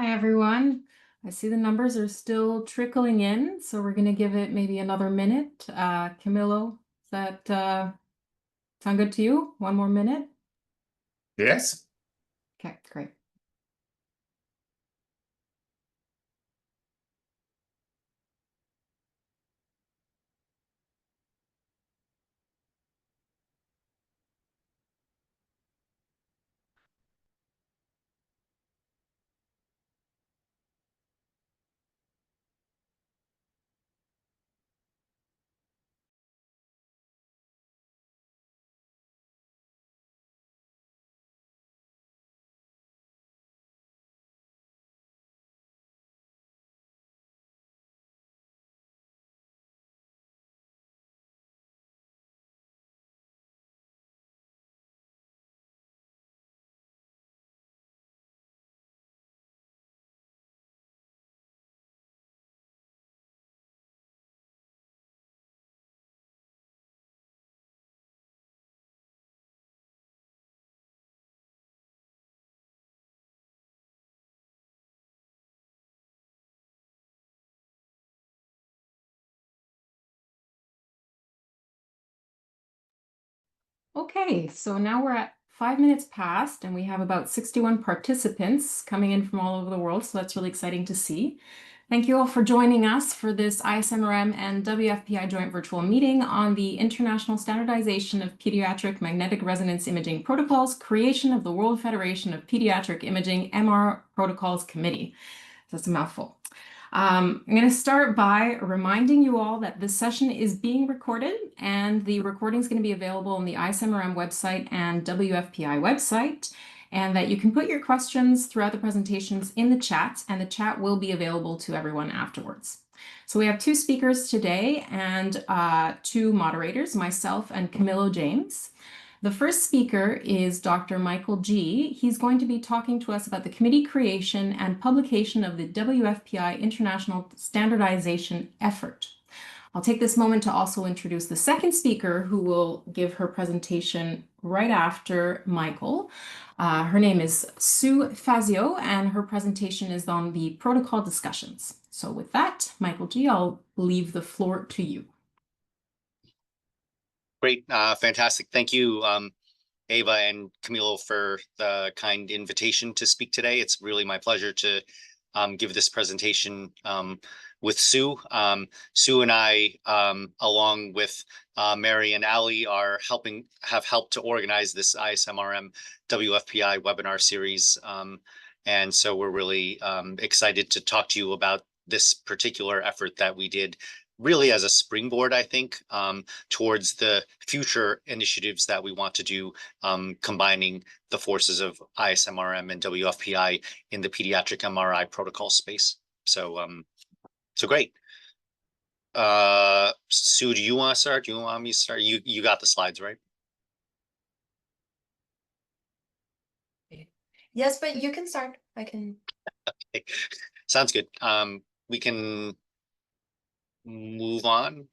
Hi, everyone. I see the numbers are still trickling in, so we're going to give it maybe another minute. Camilo, does that sound good to you? One more minute? Yes. Okay, great. Okay, so now we're at 5 minutes past, and we have about 61 participants coming in from all over the world, so that's really exciting to see. Thank you all for joining us for this ISMRM and WFPI joint virtual meeting on the International Standardization of Pediatric Magnetic Resonance Imaging Protocols, creation of the World Federation of Pediatric Imaging MR Protocols Committee. That's a mouthful. I'm going to start by reminding you all that this session is being recorded, and the recording is going to be available on the ISMRM website and WFPI website, and that you can put your questions throughout the presentations in the chat, and the chat will be available to everyone afterwards. So we have two speakers today and two moderators, myself and Camilo James. The first speaker is Dr. Michael G. He's going to be talking to us about the committee creation and publication of the WFPI International Standardization effort. I'll take this moment to also introduce the second speaker, who will give her presentation right after Michael. Her name is Sue Fazio, and her presentation is on the protocol discussions. So with that, Michael G., I'll leave the floor to you. Great, fantastic. Thank you, Ava and Camilo, for the kind invitation to speak today. It's really my pleasure to give this presentation with Sue. Sue and I, along with Mary and Ali, have helped to organize this ISMRM WFPI webinar series. And so we're really excited to talk to you about this particular effort that we did, really as a springboard, I think, towards the future initiatives that we want to do, combining the forces of ISMRM and WFPI in the pediatric MRI protocol space. So great. Sue, do you want to start? Do you want me to start? You got the slides, right? Yes, but you can start. I can. Okay. Sounds good. We can move on.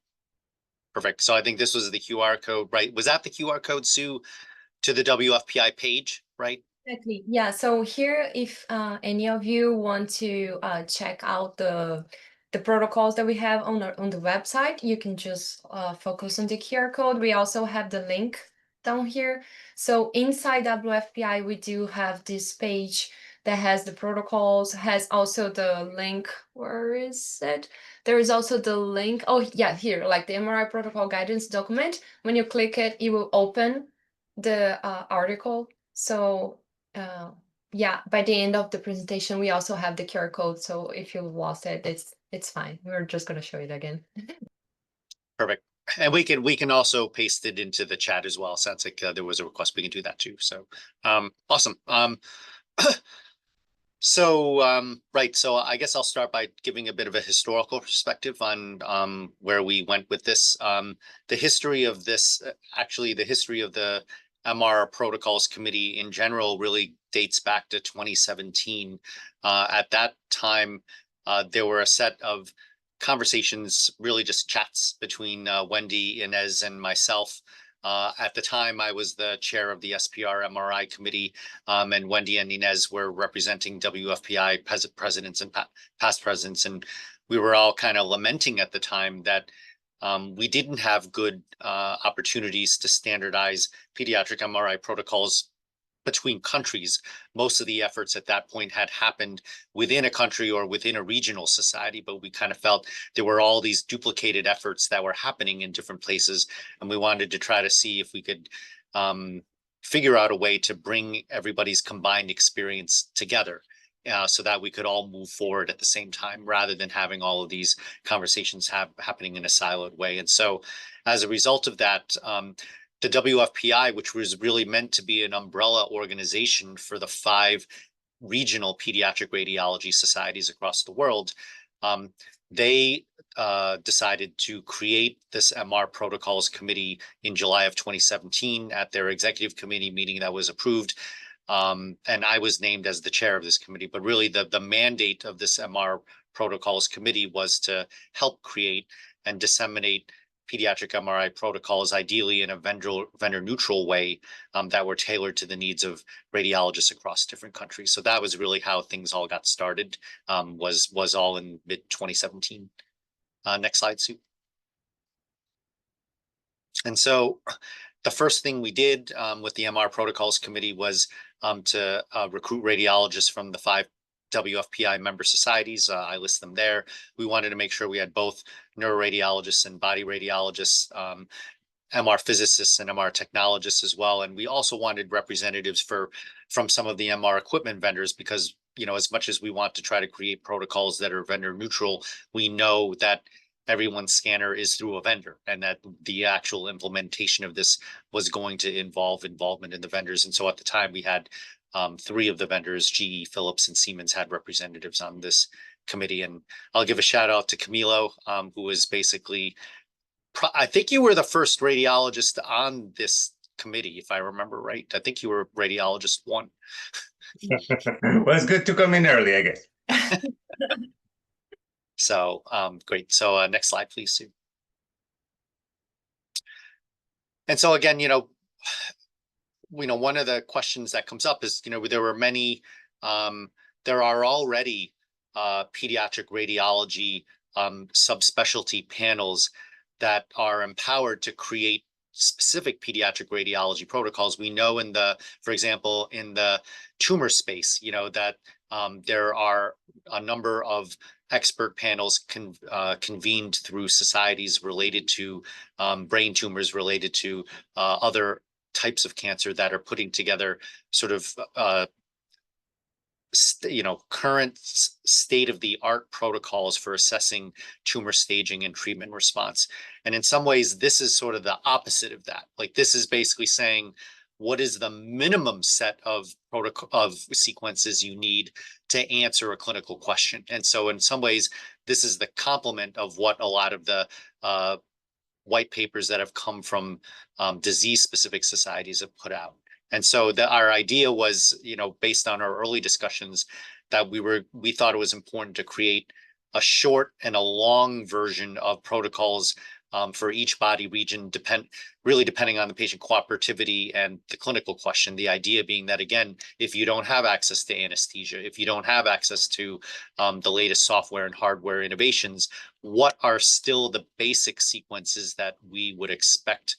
Perfect. So I think this was the QR code, right? Was that the QR code, Sue, to the WFPI page, right? Exactly. Yeah. So here, if any of you want to check out the protocols that we have on the website, you can just focus on the QR code. We also have the link down here. So inside WFPI, we do have this page that has the protocols, has also the link. Where is it? There is also the link. Oh, yeah, here, like the MRI protocol guidance document. When you click it, it will open the article. So yeah, by the end of the presentation, we also have the QR code. So if you lost it, it's fine. We're just going to show it again. Perfect. And we can also paste it into the chat as well. Sounds like there was a request. We can do that too. So awesome. Right. So I guess I'll start by giving a bit of a historical perspective on where we went with this. The history of this, actually, the history of the MR Protocols Committee in general really dates back to 2017. At that time, there were a set of conversations, really just chats between Wendy, Inez, and myself At the time, I was the chair of the SPR MRI committee, and Wendy and Inez were representing WFPI presidents and past presidents. And we were all kind of lamenting at the time that we didn't have good opportunities to standardize pediatric MRI protocols between countries. Most of the efforts at that point had happened within a country or within a regional society, but we kind of felt there were all these duplicated efforts that were happening in different places. And we wanted to try to see if we could figure out a way to bring everybody's combined experience together. So that we could all move forward at the same time, rather than having all of these conversations happening in a siloed way. And so as a result of that, the WFPI, which was really meant to be an umbrella organization for the 5 regional pediatric radiology societies across the world, they decided to create this MR Protocols Committee in July of 2017 at their executive committee meeting that was approved. And I was named as the chair of this committee, but really the mandate of this MR Protocols Committee was to help create and disseminate pediatric MRI protocols, ideally in a vendor neutral way, that were tailored to the needs of radiologists across different countries. So that was really how things all got started, was all in mid 2017. Next slide, Sue. And so the first thing we did with the MR Protocols Committee was to recruit radiologists from the 5 WFPI member societies. I list them there. We wanted to make sure we had both neuroradiologists and body radiologists, MR physicists and MR technologists as well. And we also wanted representatives from some of the MR equipment vendors, because, you know, as much as we want to try to create protocols that are vendor neutral, we know that everyone's scanner is through a vendor, and that the actual implementation of this was going to involve involvement in the vendors. And so at the time we had 3 of the vendors, GE, Philips, and Siemens, had representatives on this committee. And I'll give a shout out to Camilo, who was basically, I think you were the first radiologist on this committee, if I remember right. I think you were radiologist 1. Well, it's good to come in early, I guess. So great. So next slide, please, Sue. And so again, one of the questions that comes up is, there were many, there are already pediatric radiology subspecialty panels that are empowered to create specific pediatric radiology protocols. We know for example, in the tumor space, that there are a number of expert panels convened through societies related to brain tumors, related to other types of cancer, that are putting together sort of current state-of-the-art protocols for assessing tumor staging and treatment response. And in some ways, this is sort of the opposite of that. Like, this is basically saying, what is the minimum set of sequences you need to answer a clinical question? And so in some ways, this is the complement of what a lot of the white papers that have come from disease-specific societies have put out. And so our idea was, based on our early discussions, that we thought it was important to create a short and a long version of protocols for each body region, really depending on the patient cooperativity and the clinical question. The idea being that, again, if you don't have access to anesthesia, if you don't have access to the latest software and hardware innovations, what are still the basic sequences that we would expect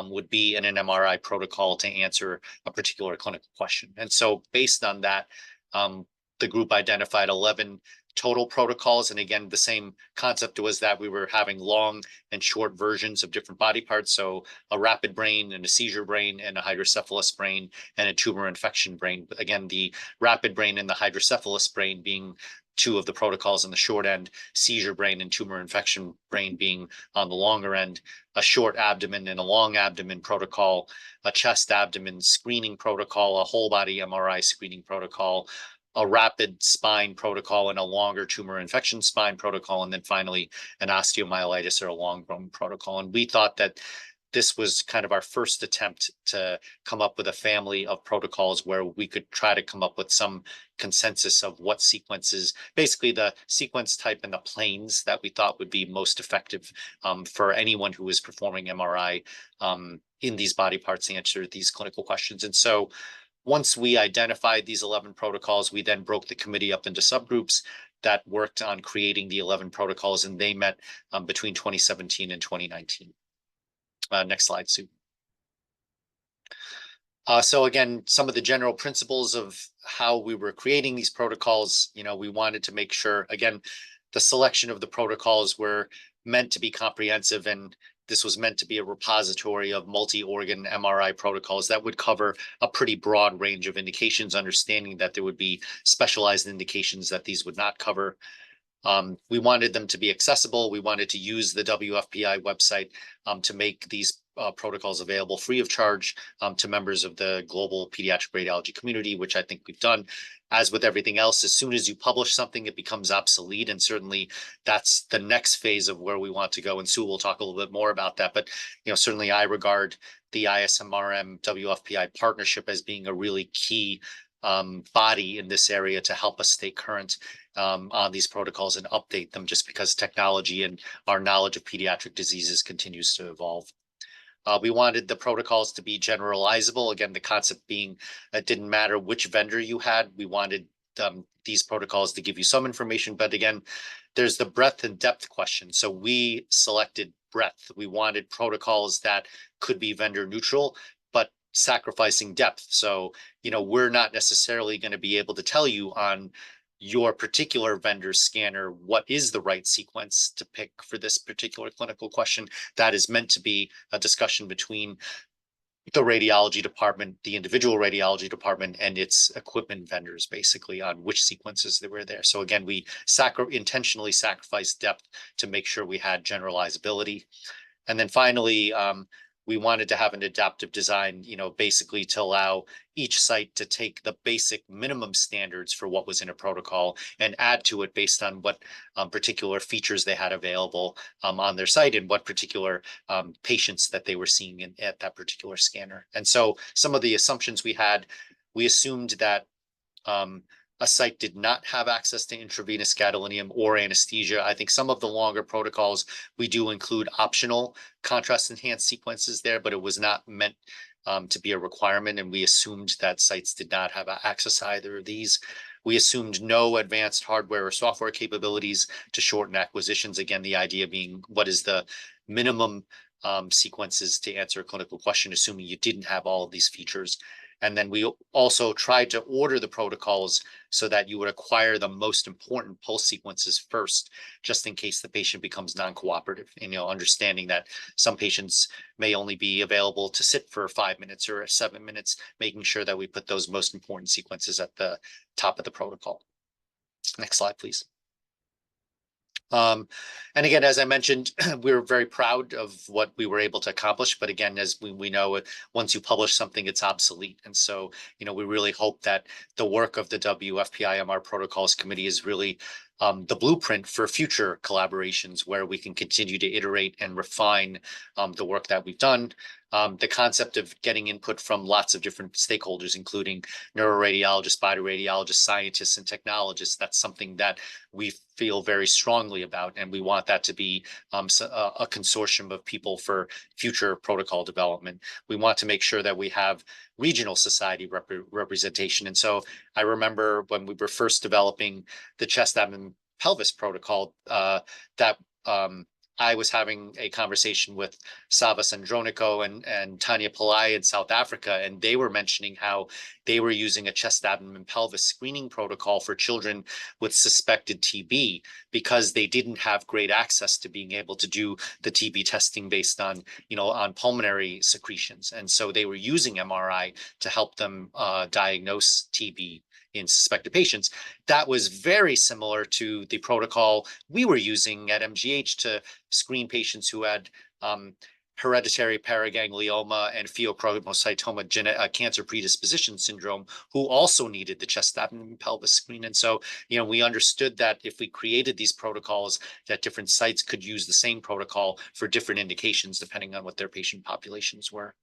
would be in an MRI protocol to answer a particular clinical question? And so based on that, the group identified 11 total protocols. And again, the same concept was that we were having long and short versions of different body parts. So a rapid brain and a seizure brain and a hydrocephalus brain and a tumor infection brain. But again, the rapid brain and the hydrocephalus brain being 2 of the protocols on the short end, seizure brain and tumor infection brain being on the longer end, a short abdomen and a long abdomen protocol, a chest abdomen screening protocol, a whole body MRI screening protocol, a rapid spine protocol, and a longer tumor infection spine protocol, and then finally an osteomyelitis or a long bone protocol. And we thought that this was kind of our first attempt to come up with a family of protocols where we could try to come up with some consensus of what sequences, basically the sequence type and the planes that we thought would be most effective for anyone who was performing MRI in these body parts to answer these clinical questions. And so once we identified these 11 protocols, we then broke the committee up into subgroups that worked on creating the 11 protocols, and they met between 2017 and 2019. Next slide, Sue. So again, some of the general principles of how we were creating these protocols, we wanted to make sure, again, the selection of the protocols were meant to be comprehensive, and this was meant to be a repository of multi-organ MRI protocols that would cover a pretty broad range of indications, understanding that there would be specialized indications that these would not cover. We wanted them to be accessible. We wanted to use the WFPI website to make these protocols available free of charge to members of the global pediatric radiology community, which I think we've done. As with everything else, as soon as you publish something, it becomes obsolete. And certainly that's the next phase of where we want to go. And Sue will talk a little bit more about that. But certainly I regard the ISMRM WFPI partnership as being a really key body in this area to help us stay current on these protocols and update them, just because technology and our knowledge of pediatric diseases continues to evolve. We wanted the protocols to be generalizable. Again, the concept being it didn't matter which vendor you had. We wanted these protocols to give you some information. But again, there's the breadth and depth question. So we selected breadth. We wanted protocols that could be vendor neutral, but sacrificing depth. So, we're not necessarily going to be able to tell you on your particular vendor scanner what is the right sequence to pick for this particular clinical question. That is meant to be a discussion between the radiology department, the individual radiology department, and its equipment vendors, basically, on which sequences that were there. So again, we intentionally sacrificed depth to make sure we had generalizability. And then finally, we wanted to have an adaptive design, basically to allow each site to take the basic minimum standards for what was in a protocol and add to it based on what particular features they had available on their site and what particular patients that they were seeing at that particular scanner. And so some of the assumptions we had, we assumed that a site did not have access to intravenous gadolinium or anesthesia. I think some of the longer protocols, we do include optional contrast enhanced sequences there, but it was not meant to be a requirement. And we assumed that sites did not have access to either of these. We assumed no advanced hardware or software capabilities to shorten acquisitions. Again, the idea being what is the minimum sequences to answer a clinical question, assuming you didn't have all of these features. And then we also tried to order the protocols so that you would acquire the most important pulse sequences first, just in case the patient becomes non-cooperative. And, understanding that some patients may only be available to sit for 5 minutes or 7 minutes, making sure that we put those most important sequences at the top of the protocol. Next slide, please. And again, as I mentioned, we're very proud of what we were able to accomplish. But again, as we know, once you publish something, it's obsolete. And so, we really hope that the work of the WFPI MR Protocols Committee is really the blueprint for future collaborations where we can continue to iterate and refine the work that we've done. The concept of getting input from lots of different stakeholders, including neuroradiologists, body radiologists, scientists, and technologists. That's something that we feel very strongly about, and we want that to be a consortium of people for future protocol development. We want to make sure that we have regional society representation. And so I remember when we were first developing the chest, abdomen, pelvis protocol, that I was having a conversation with Sava Sandronico and Tanya Pillai in South Africa, and they were mentioning how they were using a chest, abdomen, pelvis screening protocol for children with suspected TB because they didn't have great access to being able to do the TB testing based on, on pulmonary secretions. And so they were using MRI to help them diagnose TB in suspected patients. That was very similar to the protocol we were using at MGH to screen patients who had hereditary paraganglioma and pheochromocytoma cancer predisposition syndrome, who also needed the chest abdomen pelvis screen. And so, we understood that if we created these protocols, that different sites could use the same protocol for different indications, depending on what their patient populations were.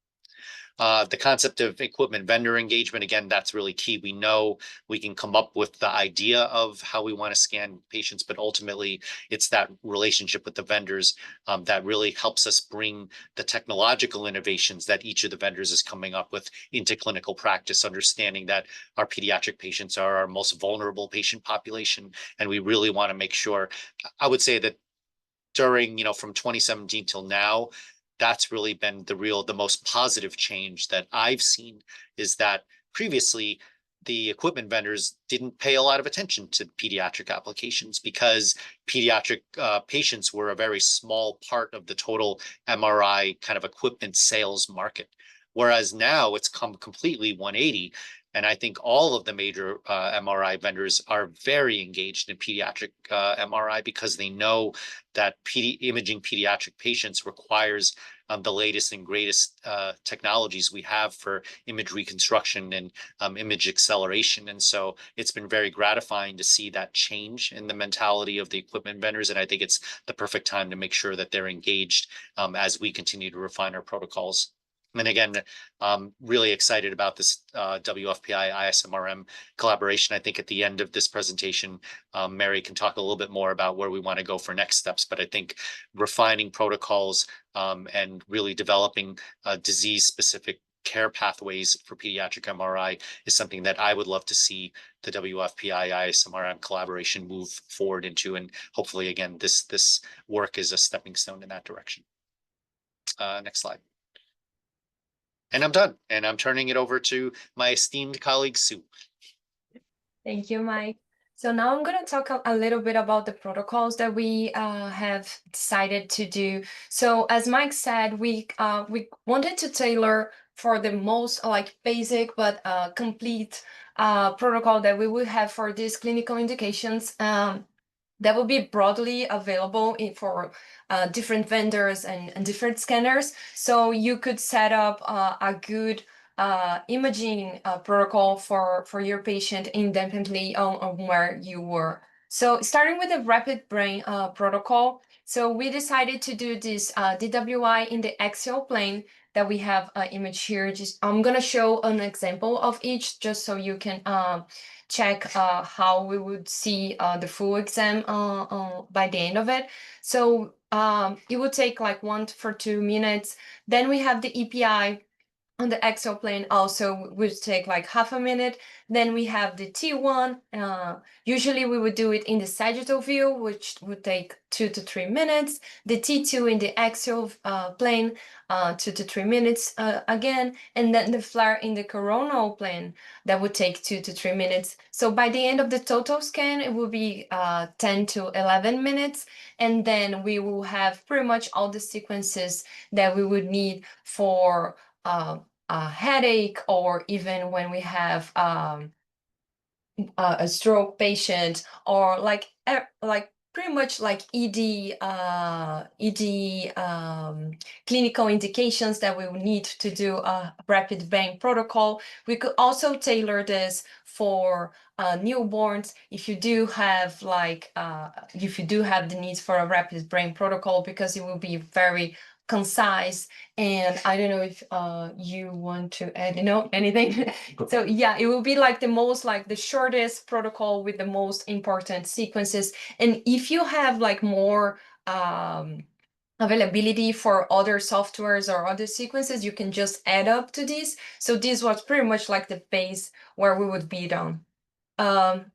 The concept of equipment vendor engagement, again, that's really key. We know we can come up with the idea of how we want to scan patients, but ultimately it's that relationship with the vendors that really helps us bring the technological innovations that each of the vendors is coming up with into clinical practice, understanding that our pediatric patients are our most vulnerable patient population. And we really want to make sure, I would say that during, from 2017 till now, that's really been the most positive change that I've seen, is that previously the equipment vendors didn't pay a lot of attention to pediatric applications because pediatric patients were a very small part of the total MRI kind of equipment sales market. Whereas now it's come completely 180. And I think all of the major MRI vendors are very engaged in pediatric MRI because they know that imaging pediatric patients requires the latest and greatest technologies we have for image reconstruction and image acceleration. And so it's been very gratifying to see that change in the mentality of the equipment vendors. And I think it's the perfect time to make sure that they're engaged as we continue to refine our protocols. And again, really excited about this WFPI ISMRM collaboration. I think at the end of this presentation, Mary can talk a little bit more about where we want to go for next steps. But I think refining protocols and really developing disease-specific care pathways for pediatric MRI is something that I would love to see the WFPI ISMRM collaboration move forward into. And hopefully, again, this work is a stepping stone in that direction. Next slide. And I'm done. And I'm turning it over to my esteemed colleague, Sue. Thank you, Mike. So now I'm going to talk a little bit about the protocols that we have decided to do. So as Mike said, we wanted to tailor for the most basic but complete protocol that we would have for these clinical indications. That will be broadly available for different vendors and different scanners. So you could set up a good imaging protocol for your patient independently on where you were. So starting with the rapid brain protocol, so we decided to do this DWI in the axial plane that we have image here. I'm going to show an example of each just so you can check how we would see the full exam by the end of it. So it would take 1 to 2 minutes. Then we have the EPI on the axial plane also would take half a minute. Then we have the T1. Usually we would do it in the sagittal view, which would take 2 to 3 minutes. The T2 in the axial plane, 2 to 3 minutes again. And then the flare in the coronal plane, that would take 2 to 3 minutes. So by the end of the total scan, it will be 10 to 11 minutes. And then we will have pretty much all the sequences that we would need for a headache, or even when we have a stroke patient, or pretty much ED clinical indications that we will need to do a rapid brain protocol. We could also tailor this for newborns if you do have the needs for a rapid brain protocol, because it will be very concise. And I don't know if you want to add anything. So yeah, it will be the shortest protocol with the most important sequences. And if you have more availability for other softwares or other sequences, you can just add up to this. So this was pretty much the base where we would be on.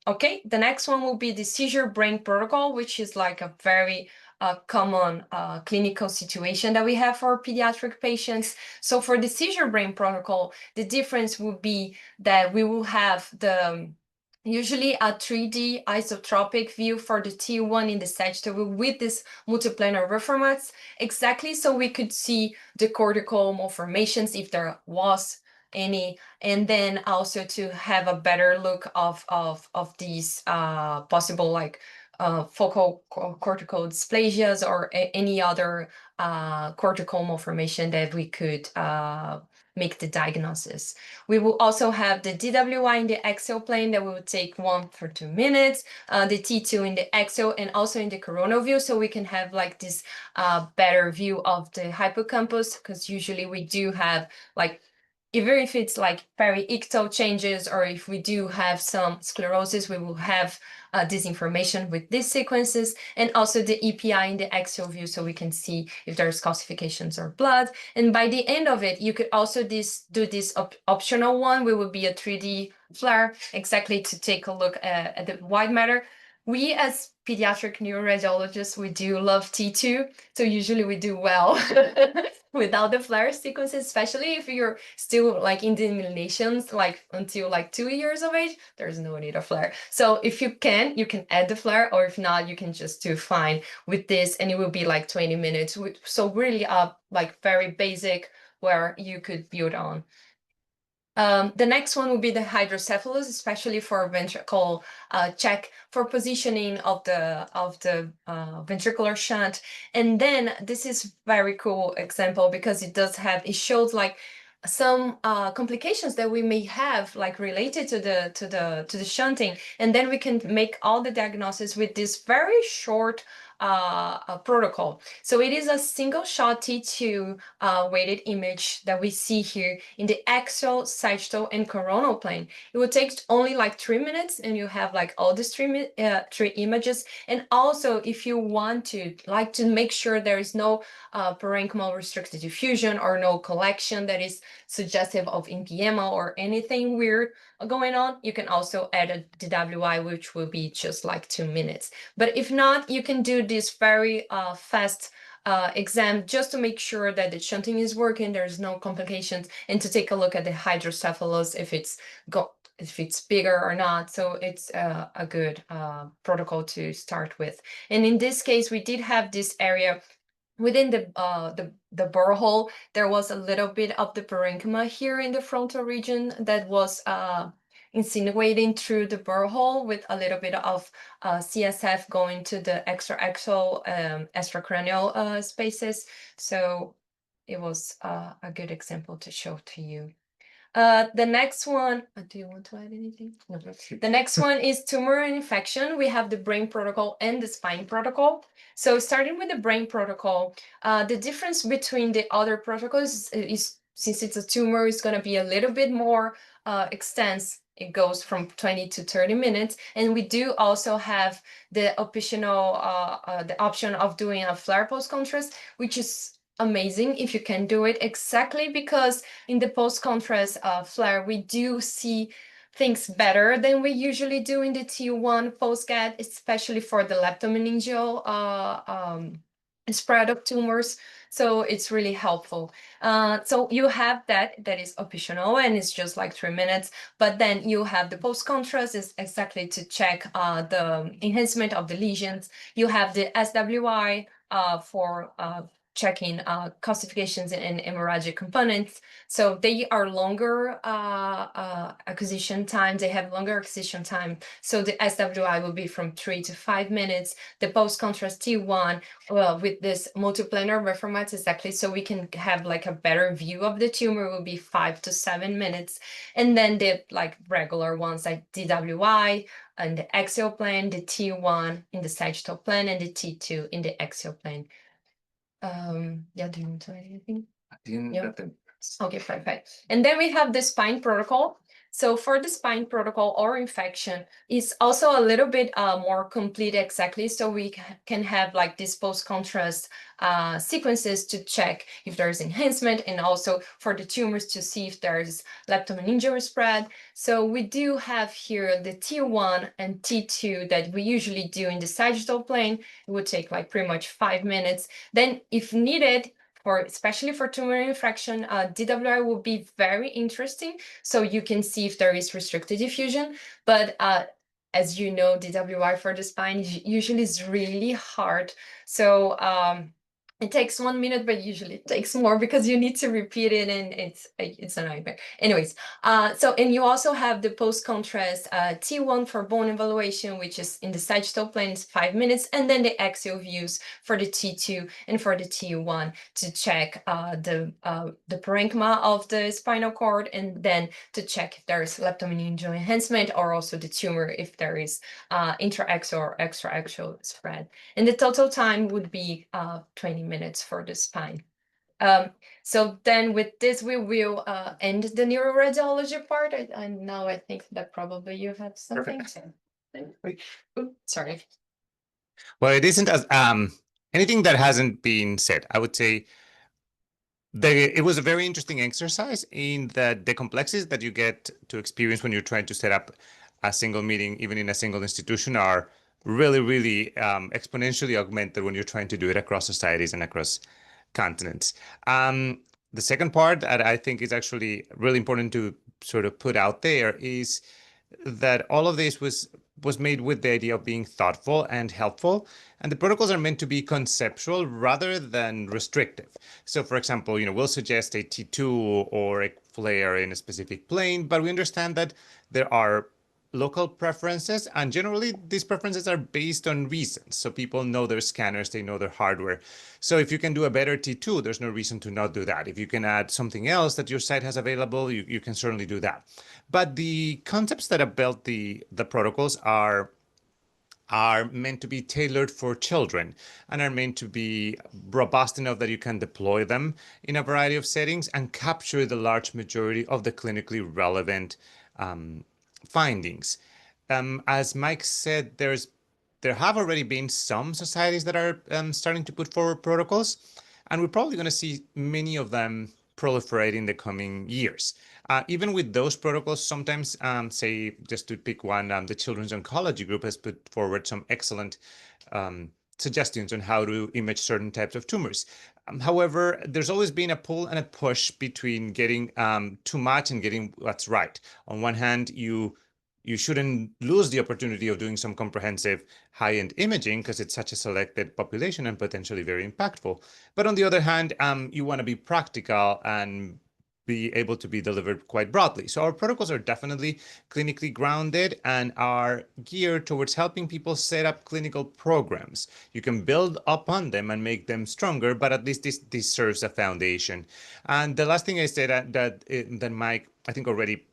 Okay, the next one will be the seizure brain protocol, which is a very common clinical situation that we have for pediatric patients. So for the seizure brain protocol, the difference would be that we will have usually a 3D isotropic view for the T1 in the sagittal with this multiplanar reformats, exactly so we could see the cortical malformations if there was any, and then also to have a better look of these possible focal cortical dysplasias or any other cortical malformation that we could make the diagnosis. We will also have the DWI in the axial plane that will take 1 for 2 minutes, the T2 in the axial and also in the coronal view, so we can have like this better view of the hippocampus, because usually we do have like, even if it's like periictal changes or if we do have some sclerosis, we will have this information with these sequences, and also the EPI in the axial view, so we can see if there's calcifications or blood. And by the end of it, you could also do this optional one, we will be a 3D FLAIR, exactly to take a look at the white matter. We as pediatric neuroradiologists, we do love T2, so usually we do well without the FLAIR sequences, especially if you're still like in the eliminations, like until like 2 years of age, there's no need of FLAIR. So if you can add the FLAIR, or if not, you can just do fine with this, and it will be like 20 minutes. So really like very basic where you could build on. The next one would be the hydrocephalus, especially for ventricle check for positioning of the ventricular shunt. And then this is very cool example because it shows like some complications that we may have like related to the shunting, and then we can make all the diagnosis with this very short protocol. So it is a single shot T2 weighted image that we see here in the axial, sagittal, and coronal plane. It will take only like 3 minutes, and you have like all these three images. And also, if you want to make sure there is no parenchymal restricted diffusion or no collection that is suggestive of emphysema or anything weird going on, you can also add a DWI, which will be just like 2 minutes. But if not, you can do this very fast exam just to make sure that the shunting is working, there's no complications, and to take a look at the hydrocephalus if it's bigger or not. So it's a good protocol to start with. And in this case, we did have this area within the borehole. There was a little bit of the parenchyma here in the frontal region that was insinuating through the borehole, with a little bit of CSF going to the extraaxial extracranial spaces. So it was a good example to show to you. The next one, do you want to add anything? No. The next one is tumor and infection. We have the brain protocol and the spine protocol. So starting with the brain protocol, the difference between the other protocols is since it's a tumor, it's going to be a little bit more extensive. It goes from 20 to 30 minutes. And we do also have the optional, the option of doing a FLAIR post-contrast, which is amazing if you can do it, exactly because in the post-contrast FLAIR, we do see things better than we usually do in the T1 post-GAD, especially for the leptomeningeal spread of tumors. So it's really helpful. So you have that is optional, and it's just like 3 minutes. But then you have the post-contrast is exactly to check the enhancement of the lesions. You have the SWI for checking calcifications and hemorrhagic components. So they are longer acquisition time. They have longer acquisition time. So the SWI will be from 3 to 5 minutes. The post-contrast T1, well, with this multiplanar reformats exactly, so we can have like a better view of the tumor, will be 5 to 7 minutes. And then the like regular ones like DWI and the axial plane, the T1 in the sagittal plane, and the T2 in the axial plane. Yeah, do you want to add anything? I didn't Yeah. get them. Okay, perfect. And then we have the spine protocol. So for the spine protocol or infection, it's also a little bit more complete exactly. So we can have like this post-contrast sequences to check if there's enhancement, and also for the tumors to see if there's leptomeningeal spread. So we do have here the T1 and T2 that we usually do in the sagittal plane. It would take like pretty much 5 minutes. Then if needed, especially for tumor infection, DWI will be very interesting. So you can see if there is restricted diffusion. But as you know, DWI for the spine usually is really hard. So It takes 1 minute, but usually it takes more because you need to repeat it, and it's a nightmare. Anyways, and you also have the post-contrast T1 for bone evaluation, which is in the sagittal plane, it's 5 minutes, and then the axial views for the T2 and for the T1 to check the parenchyma of the spinal cord, and then to check if there is leptomeningeal enhancement, or also the tumor if there is intra-axial or extra-axial spread. And the total time would be 20 minutes for the spine. So then with this, we will end the neuroradiology part. And now I think that probably you have something. Oops, sorry. Well, it isn't as anything that hasn't been said. I would say it was a very interesting exercise in that the complexities that you get to experience when you're trying to set up a single meeting, even in a single institution, are really, really exponentially augmented when you're trying to do it across societies and across continents. The second part that I think is actually really important to sort of put out there is that all of this was made with the idea of being thoughtful and helpful, and the protocols are meant to be conceptual rather than restrictive. So, for example, we'll suggest a T2 or a flare in a specific plane, but we understand that there are local preferences, and generally these preferences are based on reasons. So people know their scanners, they know their hardware. So if you can do a better T2, there's no reason to not do that. If you can add something else that your site has available, you can certainly do that. But the concepts that have built the protocols are meant to be tailored for children and are meant to be robust enough that you can deploy them in a variety of settings and capture the large majority of the clinically relevant findings. As Mike said, there have already been some societies that are starting to put forward protocols, and we're probably going to see many of them proliferate in the coming years. Even with those protocols, sometimes, say, just to pick one, the Children's Oncology Group has put forward some excellent suggestions on how to image certain types of tumors. However, there's always been a pull and a push between getting too much and getting what's right. On one hand, you shouldn't lose the opportunity of doing some comprehensive high-end imaging because it's such a selected population and potentially very impactful. But on the other hand, you want to be practical and be able to be delivered quite broadly. So our protocols are definitely clinically grounded and are geared towards helping people set up clinical programs. You can build upon them and make them stronger, but at least this serves a foundation. And the last thing I said that Mike, I think, already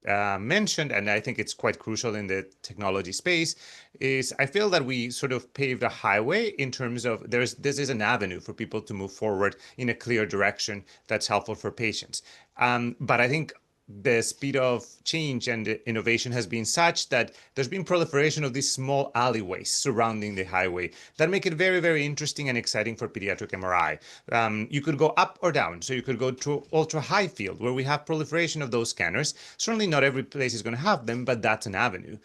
mentioned, and I think it's quite crucial in the technology space, is I feel that we sort of paved a highway in terms of this is an avenue for people to move forward in a clear direction that's helpful for patients. But I think the speed of change and innovation has been such that there's been proliferation of these small alleyways surrounding the highway that make it very, very interesting and exciting for pediatric MRI. You could go up or down. So you could go to ultra high field where we have proliferation of those scanners. Certainly not every place is going to have them, but that's an avenue.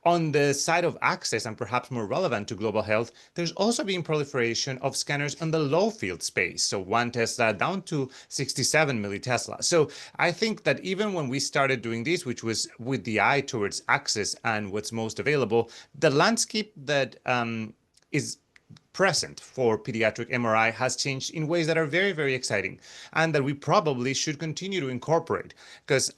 On the side of access, and perhaps more relevant to global health, there's also been proliferation of scanners on the low field space. So 1 Tesla down to 67 millitesla. So I think that even when we started doing this, which was with the eye towards access and what's most available, the landscape that is present for pediatric MRI has changed in ways that are very, very exciting and that we probably should continue to incorporate because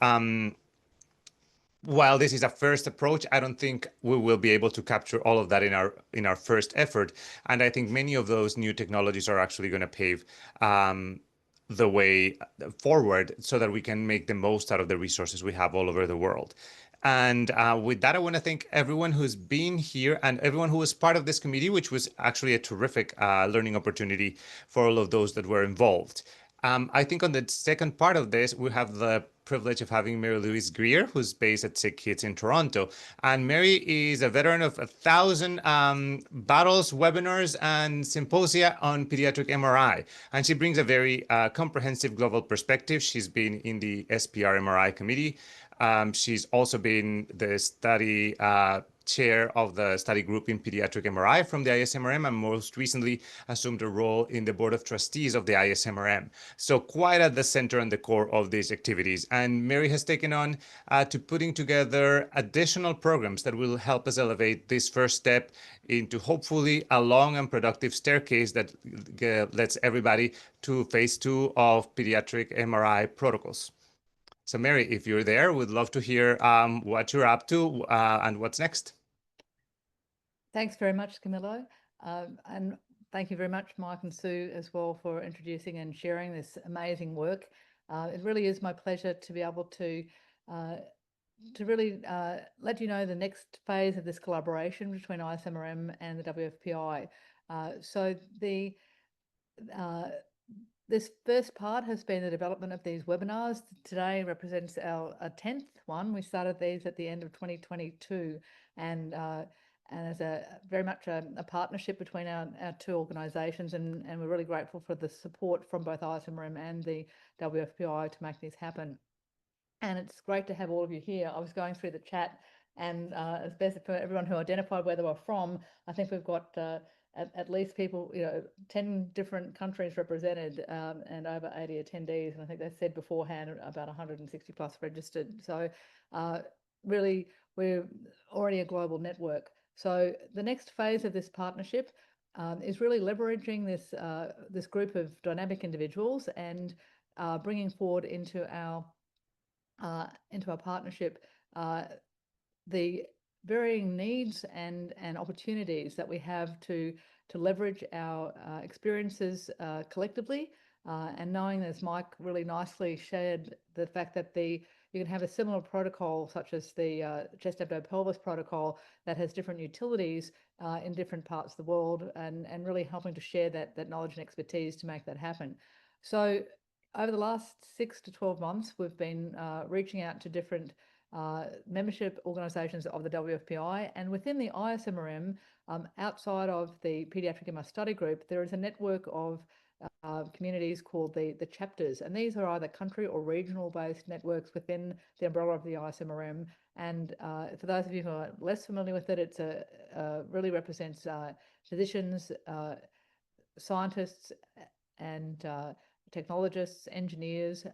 while this is a first approach, I don't think we will be able to capture all of that in our first effort. And I think many of those new technologies are actually going to pave the way forward so that we can make the most out of the resources we have all over the world. And with that, I want to thank everyone who's been here and everyone who was part of this committee, which was actually a terrific learning opportunity for all of those that were involved. I think on the second part of this, we have the privilege of having Mary Louise Greer, who's based at Sick Kids in Toronto. And Mary is a veteran of 1,000 battles, webinars, and symposia on pediatric MRI. And she brings a very comprehensive global perspective. She's been in the SPR MRI committee. She's also been the study chair of the study group in pediatric MRI from the ISMRM, and most recently assumed a role in the board of trustees of the ISMRM. So quite at the center and the core of these activities. And Mary has taken on to putting together additional programs that will help us elevate this first step into hopefully a long and productive staircase that lets everybody to phase 2 of pediatric MRI protocols. So Mary, if you're there, we'd love to hear what you're up to and what's next. Thanks very much, Camillo. And thank you very much, Mike and Sue, as well, for introducing and sharing this amazing work. It really is my pleasure to be able to really let you know the next phase of this collaboration between ISMRM and the WFPI. So this first part has been the development of these webinars. Today represents our 10th one. We started these at the end of 2022, and as very much a partnership between our two organisations, and we're really grateful for the support from both ISMRM and the WFPI to make this happen. And it's great to have all of you here. I was going through the chat, and as best for everyone who identified where they were from, I think we've got at least people, 10 different countries represented, and over 80 attendees. And I think they said beforehand about 160 plus registered. So really, we're already a global network. So the next phase of this partnership is really leveraging this group of dynamic individuals and bringing forward into our partnership the varying needs and opportunities that we have to leverage our experiences collectively, and knowing, as Mike really nicely shared, the fact that you can have a similar protocol such as the chest abdo-pelvis protocol that has different utilities in different parts of the world, and really helping to share that knowledge and expertise to make that happen. So over the last 6 to 12 months, we've been reaching out to different membership organisations of the WFPI, and within the ISMRM, outside of the Pediatric MR Study Group, there is a network of communities called the chapters, and these are either country or regional based networks within the umbrella of the ISMRM. And for those of you who are less familiar with it, it's really represents physicians, scientists, and technologists, engineers,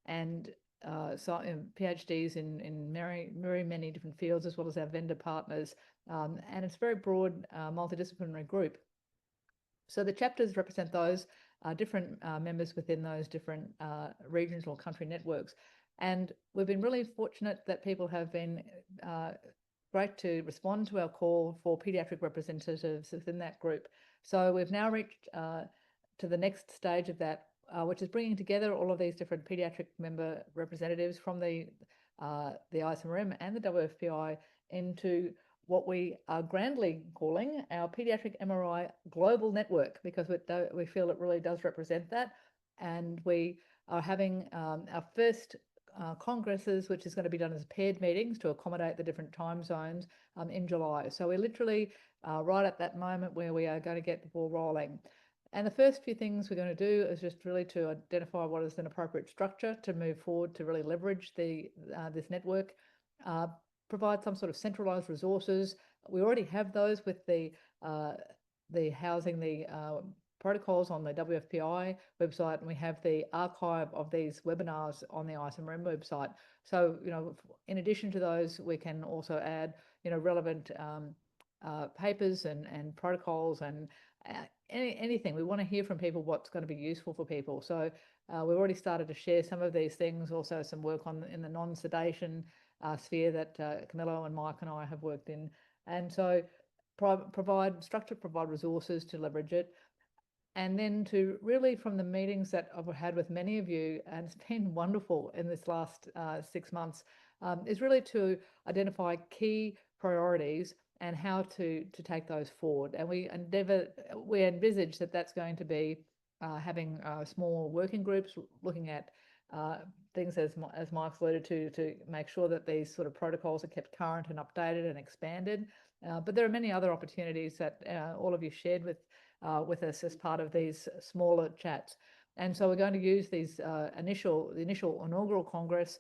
and PhDs in very many different fields, as well as our vendor partners. And it's a very broad multidisciplinary group. So the chapters represent those different members within those different regions or country networks. And we've been really fortunate that people have been great to respond to our call for pediatric representatives within that group. So we've now reached to the next stage of that, which is bringing together all of these different pediatric member representatives from the ISMRM and the WFPI into what we are grandly calling our Pediatric MRI Global Network, because we feel it really does represent that. And we are having our first congresses, which is going to be done as paired meetings to accommodate the different time zones in July. So we're literally right at that moment where we are going to get the ball rolling. And the first few things we're going to do is just really to identify what is an appropriate structure to move forward to really leverage this network, provide some sort of centralized resources. We already have those with the housing the protocols on the WFPI website, and we have the archive of these webinars on the ISMRM website. So, in addition to those, we can also add, relevant papers and protocols and anything. We want to hear from people what's going to be useful for people. So we've already started to share some of these things, also some work in the non-sedation sphere that Camillo and Mike and I have worked in. And so provide structure, provide resources to leverage it. And then to really, from the meetings that I've had with many of you, and it's been wonderful in this last 6 months, is really to identify key priorities and how to take those forward. And we envisage that that's going to be having small working groups looking at things as Mike's alluded to make sure that these sort of protocols are kept current and updated and expanded. But there are many other opportunities that all of you shared with us as part of these smaller chats. And so we're going to use these the initial inaugural Congress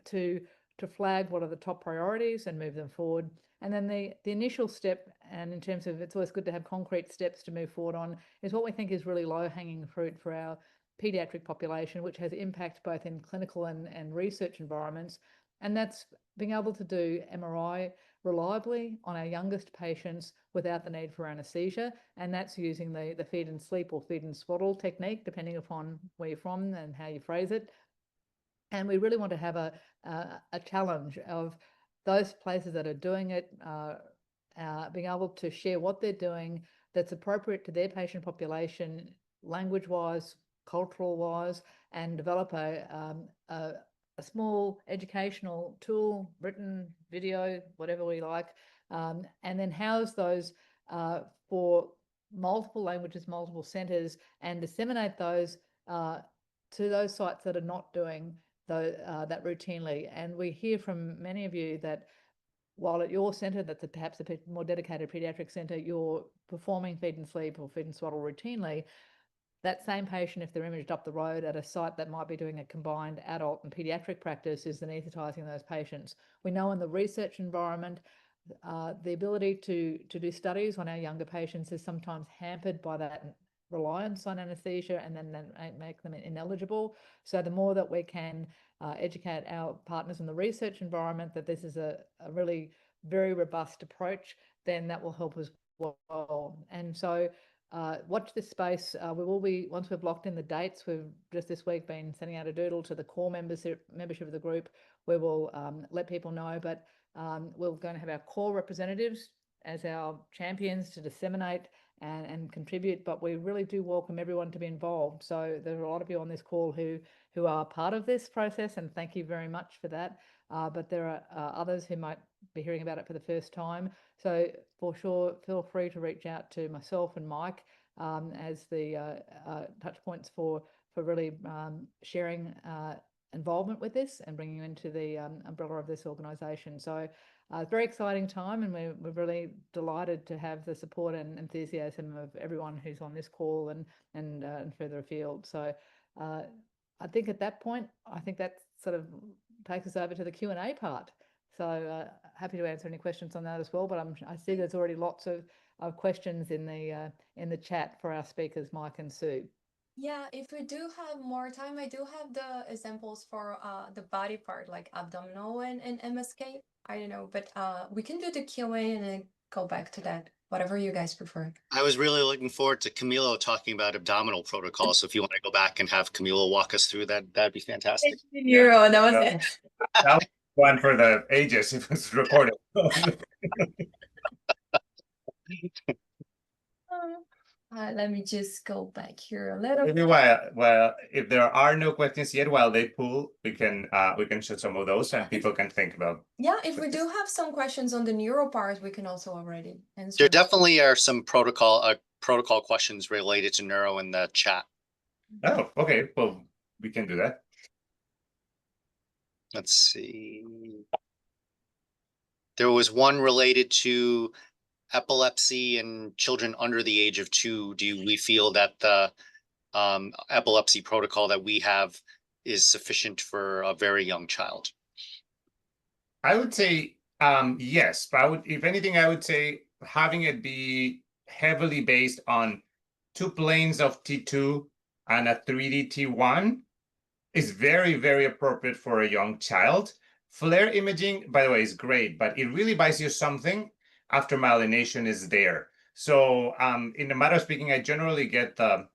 to to flag what are the top priorities and move them forward. And then the initial step, and in terms of it's always good to have concrete steps to move forward on, is what we think is really low-hanging fruit for our pediatric population, which has impact both in clinical and research environments. And that's being able to do MRI reliably on our youngest patients without the need for anesthesia. And that's using the feed and sleep or feed and swaddle technique, depending upon where you're from and how you phrase it. And we really want to have a challenge of those places that are doing it, being able to share what they're doing that's appropriate to their patient population, language-wise, cultural-wise, and develop a small educational tool, written, video, whatever we like, and then house those for multiple languages, multiple centres, and disseminate those to those sites that are not doing that routinely. And we hear from many of you that while at your centre, that's perhaps a more dedicated paediatric centre, you're performing feed and sleep or feed and swaddle routinely, that same patient, if they're imaged up the road at a site that might be doing a combined adult and paediatric practice, is anaesthetising those patients. We know in the research environment, the ability to do studies on our younger patients is sometimes hampered by that reliance on anaesthesia and then make them ineligible. So the more that we can educate our partners in the research environment that this is a really very robust approach, then that will help as well. And so watch this space. We will be, once we've locked in the dates, we've just this week been sending out a doodle to the core membership of the group where we'll let people know, but we're going to have our core representatives as our champions to disseminate and contribute, but we really do welcome everyone to be involved. So there are a lot of you on this call who are part of this process, and thank you very much for that. But there are others who might be hearing about it for the first time. So for sure, feel free to reach out to myself and Mike as the touch points for really sharing involvement with this and bringing you into the umbrella of this organisation. So it's a very exciting time, and we're really delighted to have the support and enthusiasm of everyone who's on this call and further afield. So I think at that point, I think that sort of takes us over to the Q&A part. So happy to answer any questions on that as well. But I see there's already lots of questions in the chat for our speakers, Mike and Sue. Yeah, if we do have more time, I do have the examples for the body part, like abdominal and MSK. I don't know, but we can do the Q&A and then go back to that, whatever you guys prefer. I was really looking forward to Camilo talking about abdominal protocol. So if you want to go back and have Camilo walk us through that, that'd be fantastic. Neuro, that was it. That was one for the ages. It was recorded. Let me just go back here a little. Maybe well, if there are no questions yet, while they pull, we can show some of those and people can think about. Yeah, if we do have some questions on the neuro part, we can also already answer. There definitely are some protocol questions related to neuro in the chat. Oh, okay. Well, we can do that. Let's see. There was one related to epilepsy in children under the age of 2. Do we feel that the epilepsy protocol that we have is sufficient for a very young child? I would say yes, but if anything, I would say having it be heavily based on 2 planes of T2 and a 3D T1 is very, very appropriate for a young child. Flare imaging, by the way, is great, but it really buys you something after myelination is there. So in the matter of speaking, I generally get a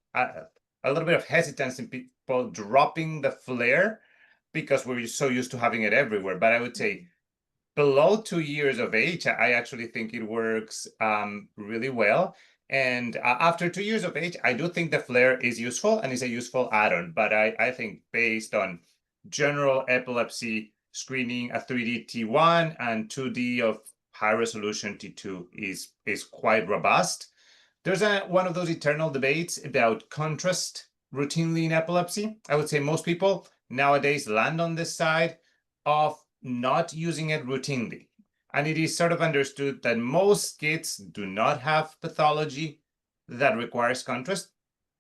little bit of hesitance in people dropping the flare because we're so used to having it everywhere. But I would say below 2 years of age, I actually think it works really well. And after 2 years of age, I do think the flare is useful and is a useful add-on. But I think based on general epilepsy screening, a 3D T1 and 2D of high resolution T2 is quite robust. There's one of those eternal debates about contrast routinely in epilepsy. I would say most people nowadays land on this side of not using it routinely. And it is sort of understood that most kids do not have pathology that requires contrast.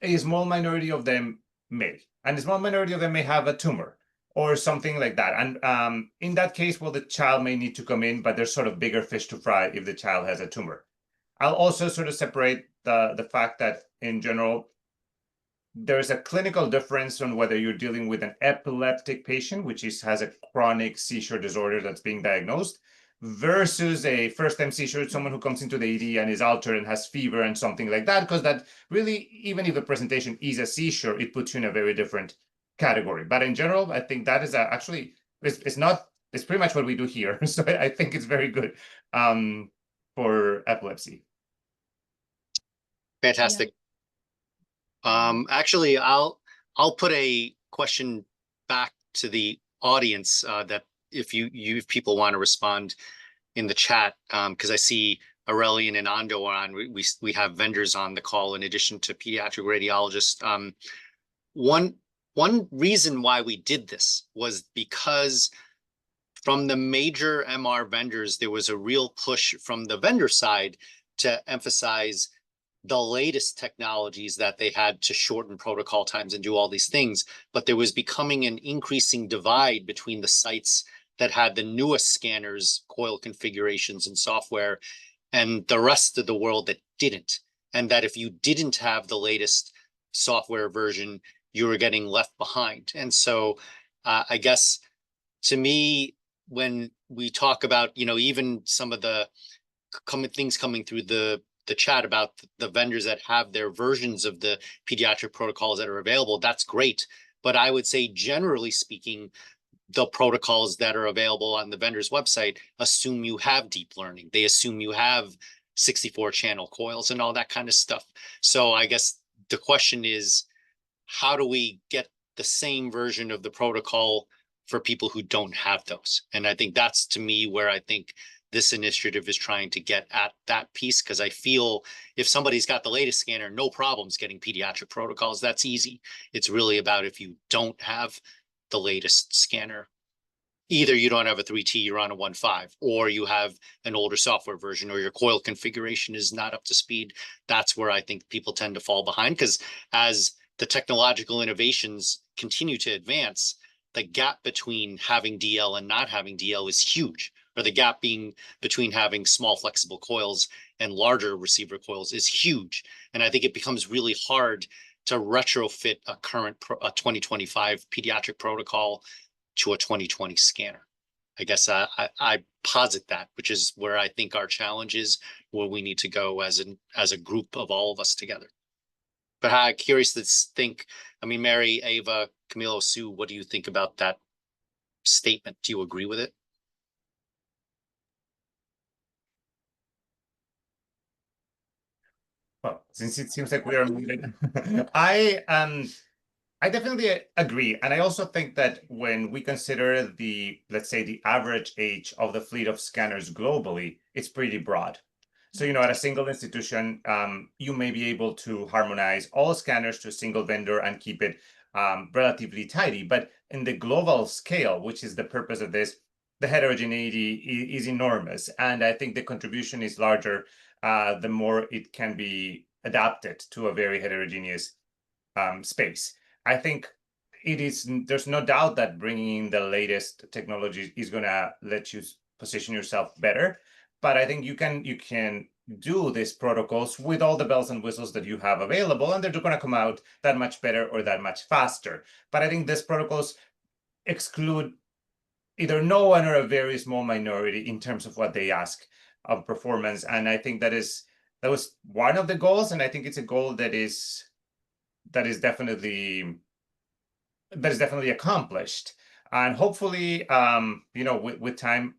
A small minority of them may. And a small minority of them may have a tumor or something like that. And in that case, well, the child may need to come in, but there's sort of bigger fish to fry if the child has a tumor. I'll also sort of separate the fact that in general, there's a clinical difference on whether you're dealing with an epileptic patient, which has a chronic seizure disorder that's being diagnosed, versus a first-time seizure, someone who comes into the ED and is altered and has fever and something like that, because that really, even if the presentation is a seizure, it puts you in a very different category. But in general, I think that is actually, it's pretty much what we do here. So I think it's very good for epilepsy. Fantastic. Actually, I'll put a question back to the audience that if you people want to respond in the chat, because I see Aurelian and Ando are on. We have vendors on the call in addition to pediatric radiologists. One reason why we did this was because from the major MR vendors, there was a real push from the vendor side to emphasize the latest technologies that they had to shorten protocol times and do all these things. But there was becoming an increasing divide between the sites that had the newest scanners, coil configurations and software, and the rest of the world that didn't. And that if you didn't have the latest software version, you were getting left behind. And so I guess to me, when we talk about, even some of the things coming through the chat about the vendors that have their versions of the pediatric protocols that are available, that's great. But I would say, generally speaking, the protocols that are available on the vendor's website assume you have deep learning. They assume you have 64 channel coils and all that kind of stuff. So I guess the question is, how do we get the same version of the protocol for people who don't have those? And I think that's, to me, where I think this initiative is trying to get at that piece, because I feel if somebody's got the latest scanner, no problems getting pediatric protocols. That's easy. It's really about if you don't have the latest scanner, either you don't have a 3T, you're on a 1.5, or you have an older software version, or your coil configuration is not up to speed. That's where I think people tend to fall behind, because as the technological innovations continue to advance, the gap between having DL and not having DL is huge, or the gap being between having small flexible coils and larger receiver coils is huge. And I think it becomes really hard to retrofit a current 2025 pediatric protocol to a 2020 scanner. I guess I posit that, which is where I think our challenge is, where we need to go as a group of all of us together. But I'm curious to think, Mary, Ava, Camilo, Sue, what do you think about that statement? Do you agree with it? Well, since it seems like we are moving, I definitely agree. And I also think that when we consider let's say the average age of the fleet of scanners globally, it's pretty broad. So, at a single institution, you may be able to harmonize all scanners to a single vendor and keep it relatively tidy. But in the global scale, which is the purpose of this, the heterogeneity is enormous. And I think the contribution is larger the more it can be adapted to a very heterogeneous space. I think there's no doubt that bringing in the latest technology is going to let you position yourself better. But I think you can do these protocols with all the bells and whistles that you have available, and they're going to come out that much better or that much faster. But I think these protocols exclude either no one or a very small minority in terms of what they ask of performance. And I think that was one of the goals, and I think it's a goal that is definitely accomplished. And hopefully, with time,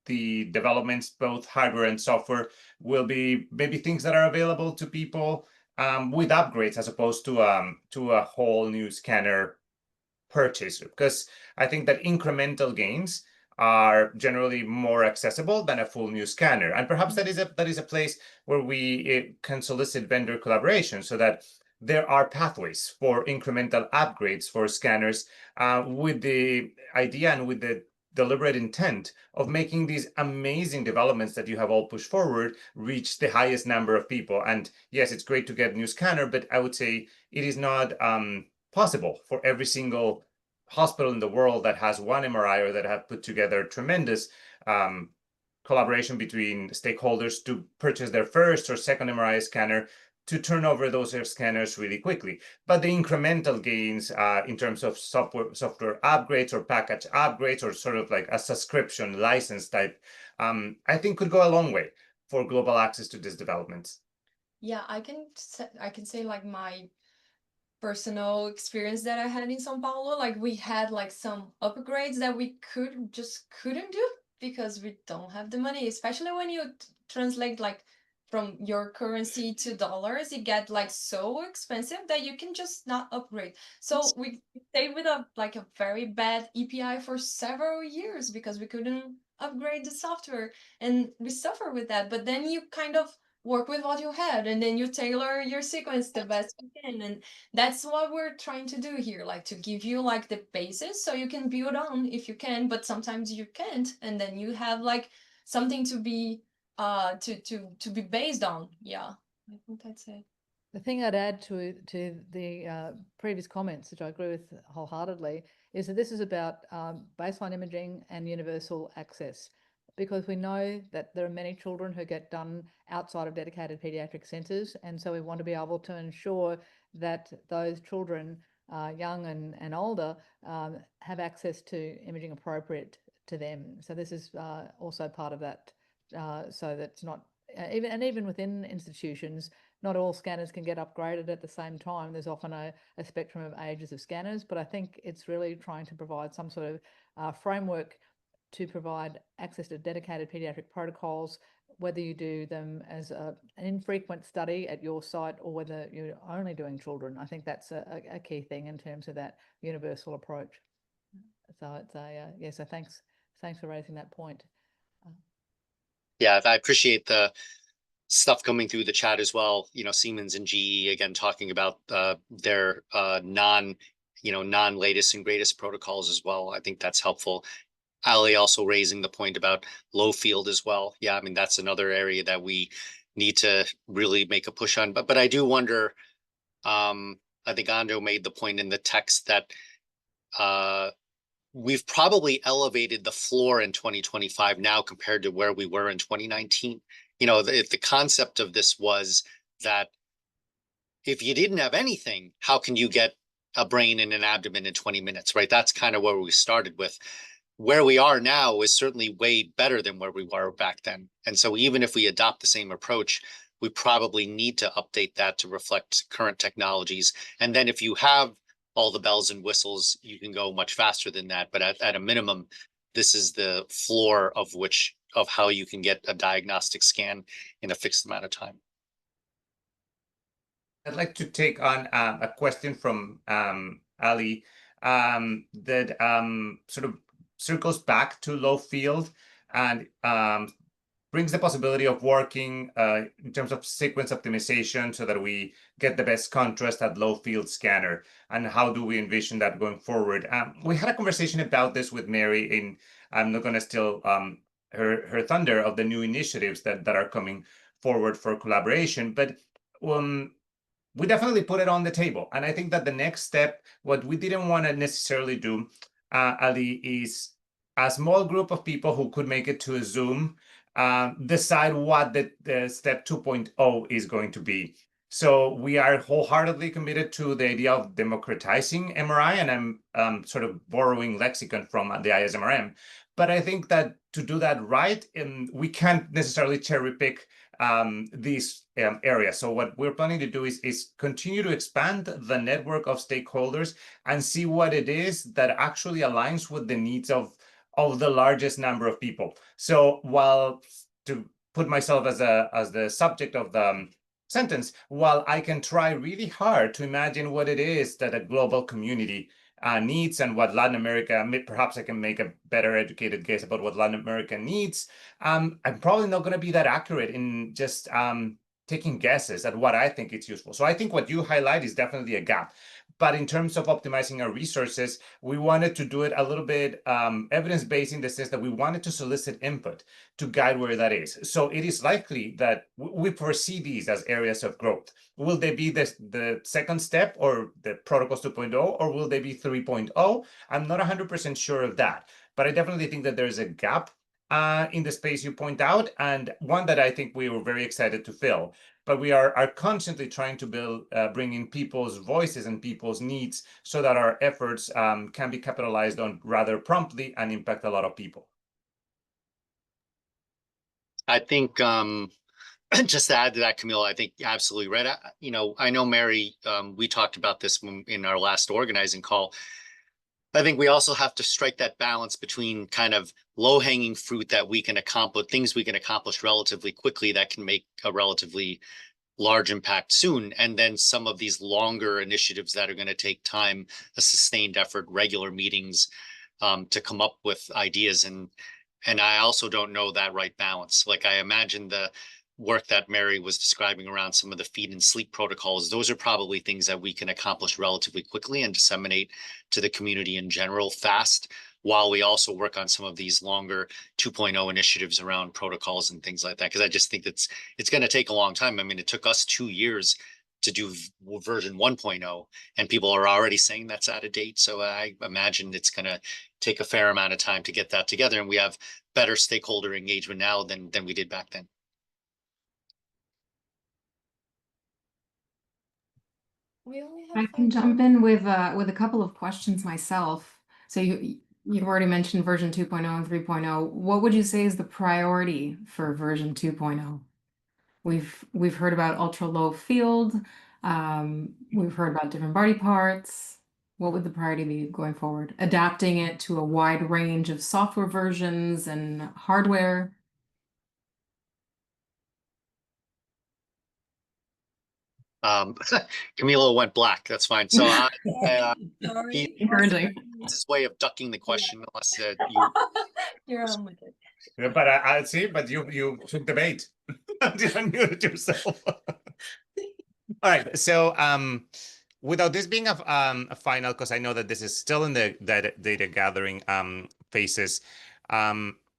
the developments, both hardware and software, will be maybe things that are available to people with upgrades, as opposed to a whole new scanner purchase. Because I think that incremental gains are generally more accessible than a full new scanner. And perhaps that is a place where we can solicit vendor collaboration, so that there are pathways for incremental upgrades for scanners, with the idea and with the deliberate intent of making these amazing developments that you have all pushed forward reach the highest number of people. And yes, it's great to get a new scanner, but I would say it is not possible for every single hospital in the world that has one MRI or that have put together tremendous collaboration between stakeholders to purchase their first or second MRI scanner to turn over those scanners really quickly. But the incremental gains in terms of software upgrades or package upgrades or sort of like a subscription license type, I think could go a long way for global access to these developments. Yeah, I can say like my personal experience that I had in São Paulo. Like we had like some upgrades that we couldn't do because we don't have the money, especially when you translate like from your currency to dollars, it get like so expensive that you can just not upgrade. So we stayed with a very bad EPI for several years because we couldn't upgrade the software, and we suffer with that. But then you kind of work with what you had, and then you tailor your sequence the best you can, and that's what we're trying to do here, like to give you like the basis so you can build on if you can, but sometimes you can't, and then you have like something to be to be based on. Yeah, I think that's it. The thing I'd add to the previous comments, which I agree with wholeheartedly, is that this is about baseline imaging and universal access, because we know that there are many children who get done outside of dedicated pediatric centres, and so we want to be able to ensure that those children, young and older, have access to imaging appropriate to them. So this is also part of that, so that's not even within institutions, not all scanners can get upgraded at the same time. There's often a spectrum of ages of scanners, but I think it's really trying to provide some sort of framework to provide access to dedicated pediatric protocols, whether you do them as an infrequent study at your site or whether you're only doing children. I think that's a key thing in terms of that universal approach. So it's so thanks for raising that point. Yeah, I appreciate the stuff coming through the chat as well. Siemens and GE again talking about their non-latest and greatest protocols as well. I think that's helpful. Ali also raising the point about low field as well. Yeah, I mean, that's another area that we need to really make a push on. But I do wonder, I think Ando made the point in the text that we've probably elevated the floor in 2025 now compared to where we were in 2019. If the concept of this was that if you didn't have anything, how can you get a brain and an abdomen in 20 minutes, right? That's kind of where we started with. Where we are now is certainly way better than where we were back then. And so even if we adopt the same approach, we probably need to update that to reflect current technologies. And then if you have all the bells and whistles, you can go much faster than that. But at a minimum, this is the floor of how you can get a diagnostic scan in a fixed amount of time. I'd like to take on a question from Ali that sort of circles back to low field and brings the possibility of working in terms of sequence optimization so that we get the best contrast at low field scanner, and how do we envision that going forward. We had a conversation about this with Mary, and I'm not going to steal her thunder of the new initiatives that are coming forward for collaboration, but we definitely put it on the table. And I think that the next step, what we didn't want to necessarily do, Ali, is a small group of people who could make it to a Zoom decide what the step 2.0 is going to be. So we are wholeheartedly committed to the idea of democratizing MRI, and I'm sort of borrowing lexicon from the ISMRM. But I think that to do that right, we can't necessarily cherry pick these areas. So what we're planning to do is continue to expand the network of stakeholders and see what it is that actually aligns with the needs of the largest number of people. So while, to put myself as the subject of the sentence, while I can try really hard to imagine what it is that a global community needs and what Latin America, perhaps I can make a better educated guess about what Latin America needs, I'm probably not going to be that accurate in just taking guesses at what I think it's useful. So I think what you highlight is definitely a gap. But in terms of optimizing our resources, we wanted to do it a little bit evidence-based in the sense that we wanted to solicit input to guide where that is. So it is likely that we foresee these as areas of growth. Will they be the second step or the protocols 2.0, or will they be 3.0? I'm not 100% sure of that, but I definitely think that there's a gap in the space you point out, and one that I think we were very excited to fill. But we are constantly trying to bring in people's voices and people's needs so that our efforts can be capitalized on rather promptly and impact a lot of people. I think just to add to that, Camille, I think absolutely right. I know Mary, we talked about this in our last organizing call. I think we also have to strike that balance between kind of low-hanging fruit that we can accomplish, things we can accomplish relatively quickly that can make a relatively large impact soon, and then some of these longer initiatives that are going to take time, a sustained effort, regular meetings, to come up with ideas. And I also don't know that right balance. Like, I imagine the work that Mary was describing around some of the feed and sleep protocols, those are probably things that we can accomplish relatively quickly and disseminate to the community in general fast, while we also work on some of these longer 2.0 initiatives around protocols and things like that. Because I just think it's going to take a long time. I mean, it took us 2 years to do version 1.0, and people are already saying that's out of date. So I imagine it's going to take a fair amount of time to get that together. And we have better stakeholder engagement now than we did back then. We only have I 5 can jump minutes. in with a couple of questions myself. So you've already mentioned version 2.0 and 3.0. What would you say is the priority for version 2.0? We've heard about ultra low field. We've heard about different body parts. What would the priority be going forward? Adapting it to a wide range of software versions and hardware. Camilo went black. That's fine. So Sorry. Encouraging. it's his way of ducking the question, unless you. You're on with it. Yeah, but I see, but you took the bait. You unmuted yourself. All right. So without this being a final, because I know that this is still in the data gathering phases,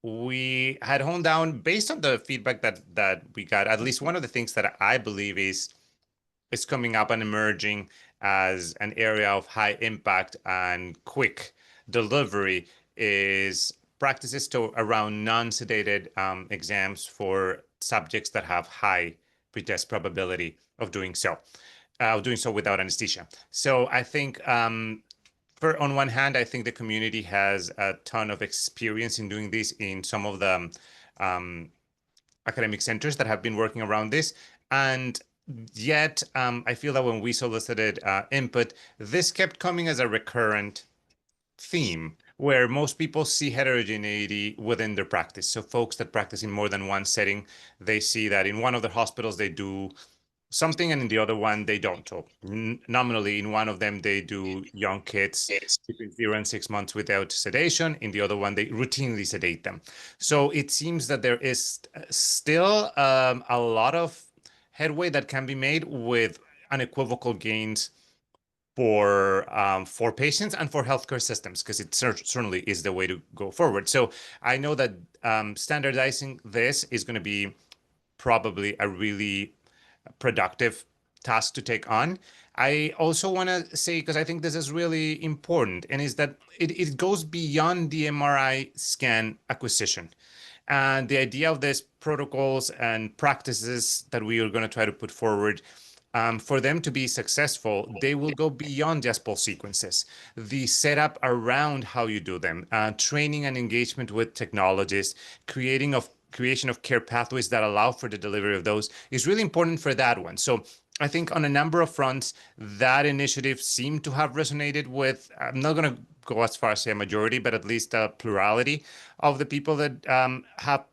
we had honed down based on the feedback that we got. At least one of the things that I believe is coming up and emerging as an area of high impact and quick delivery is practices around non-sedated exams for subjects that have high pretest probability of doing so without anesthesia. So I think on one hand, I think the community has a ton of experience in doing this in some of the academic centers that have been working around this. And yet, I feel that when we solicited input, this kept coming as a recurrent theme where most people see heterogeneity within their practice. So folks that practice in more than one setting, they see that in one of the hospitals, they do something, and in the other one, they don't. So nominally, in one of them, they do young kids between 0 and 6 months without sedation. In the other one, they routinely sedate them. So it seems that there is still a lot of headway that can be made with unequivocal gains for patients and for healthcare systems, because it certainly is the way to go forward. So I know that standardizing this is going to be probably a really productive task to take on. I also want to say, because I think this is really important, and is that it goes beyond the MRI scan acquisition. And the idea of these protocols and practices that we are going to try to put forward, for them to be successful, they will go beyond just pulse sequences. The setup around how you do them, training and engagement with technologists, creation of care pathways that allow for the delivery of those is really important for that one. So I think on a number of fronts, that initiative seemed to have resonated with, I'm not going to go as far as say a majority, but at least a plurality of the people that have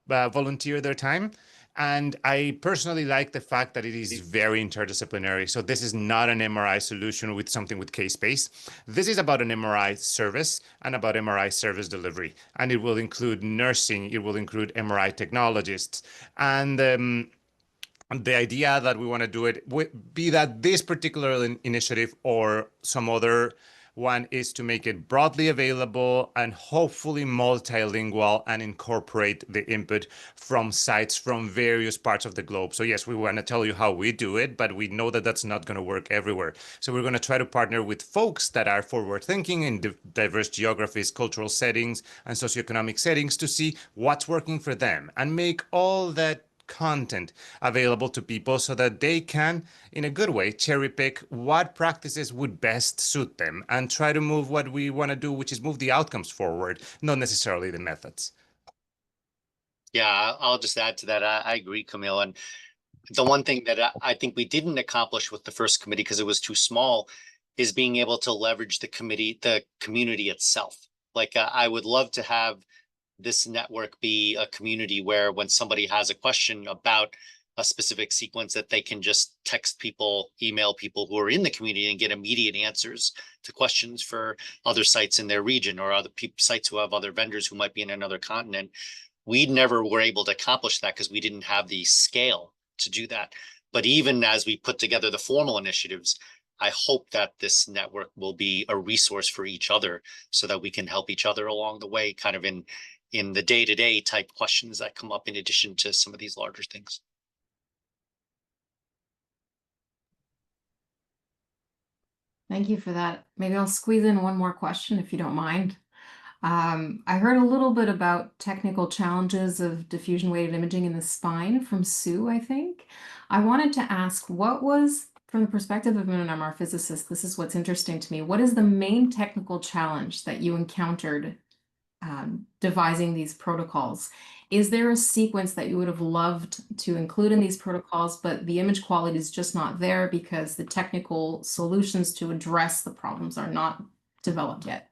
volunteered their time. And I personally like the fact that it is very interdisciplinary. So this is not an MRI solution with something with K-space. This is about an MRI service and about MRI service delivery. And it will include nursing. It will include MRI technologists. And the idea that we want to do it, be that this particular initiative or some other one, is to make it broadly available and hopefully multilingual and incorporate the input from sites from various parts of the globe. So yes, we want to tell you how we do it, but we know that that's not going to work everywhere. So we're going to try to partner with folks that are forward thinking in diverse geographies, cultural settings, and socioeconomic settings to see what's working for them and make all that content available to people so that they can, in a good way, cherry pick what practices would best suit them and try to move what we want to do, which is move the outcomes forward, not necessarily the methods. Yeah, I'll just add to that. I agree, Camille. And the one thing that I think we didn't accomplish with the first committee because it was too small is being able to leverage the community itself. Like I would love to have this network be a community where when somebody has a question about a specific sequence that they can just text people, email people who are in the community and get immediate answers to questions for other sites in their region or other sites who have other vendors who might be in another continent. We never were able to accomplish that because we didn't have the scale to do that. But even as we put together the formal initiatives, I hope that this network will be a resource for each other so that we can help each other along the way, kind of in the day-to-day type questions that come up in addition to some of these larger things. Thank you for that. Maybe I'll squeeze in one more question if you don't mind. I heard a little bit about technical challenges of diffusion-weighted imaging in the spine from Sue, I think. I wanted to ask, what was, from the perspective of an MR physicist, this is what's interesting to me, what is the main technical challenge that you encountered devising these protocols? Is there a sequence that you would have loved to include in these protocols, but the image quality is just not there because the technical solutions to address the problems are not developed yet?